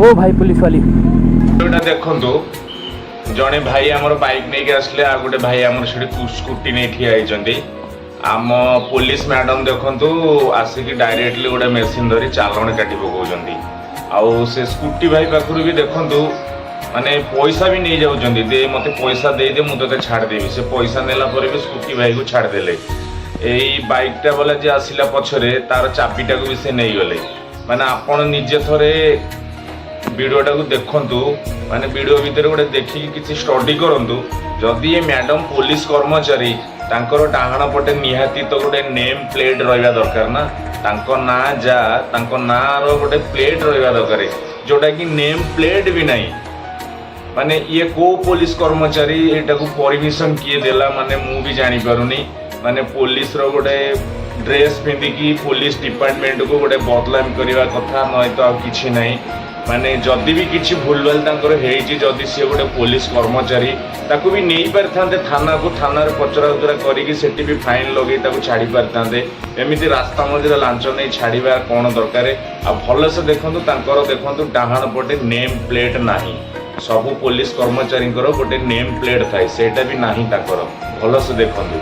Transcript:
ओ भाई पुलिस वाली देखु जड़े भाई आमर बाइक नहीं के आसले आ गोटे भाई आमर स्कूटी नहीं ठिया होती आम पुलिस मैडम देखु आसिक डायरेक्टली गोटे मेसीन धरी चालाण काटी पकाउछंती आउ से स्कूटी भाई पाखरु भी देखु माने पैसा भी नहीं जाउछंती दे मते पैसा दे दे मु तते छाड़ देबी से पैसा नेला पर भी स्कूटी भाई को छाड़ देले एई बाइकटा वाला जे आसिला पछरे तार चाबीटा को भी से नहीं गले माने आपण निजे थरे वीडियोटा को देखंतु माने वीडियो भितर गोटे देखिकी किसी स्टडी करंतु जदि ये मैडम पुलिस कर्मचारी तांकर डाहाण पटे निहाती तो गोटे नेम प्लेट रहिबा दरकार ना तांको ना जा तांको ना रो गोटे प्लेट रहिबा दरकार जोटा कि नेम प्लेट भी नहीं माने ये को पुलिस कर्मचारी एटा को परमिशन किए देला माने मु भी जानी पारुनी माने पुलिस रो गोटे ड्रेस पिंधिकी पुलिस डिपार्टमेंट को गोटे बदलाम करवा कथा नय तो आ किछि नहीं माने जदि भी किसी भूल भाल तांकर हेइची जदि सी गोटे पुलिस कर्मचारी ताकू भी नहीं पारिथांते थाना को थाना पचरा उचरा करिकी सेठी भी फाइन लगे ताकू छाड़ी पारिथांते एमिति रास्ता मझे लांच नहीं छाड़िबा कोन दरकार आ भल से देखंतु तांकर देखंतु डाहाण पटे नेम प्लेट नाही सबु पुलिस कर्मचारी गोटे नेम प्लेट थाए सेटा भी नाही तांकर भल से देखंतु।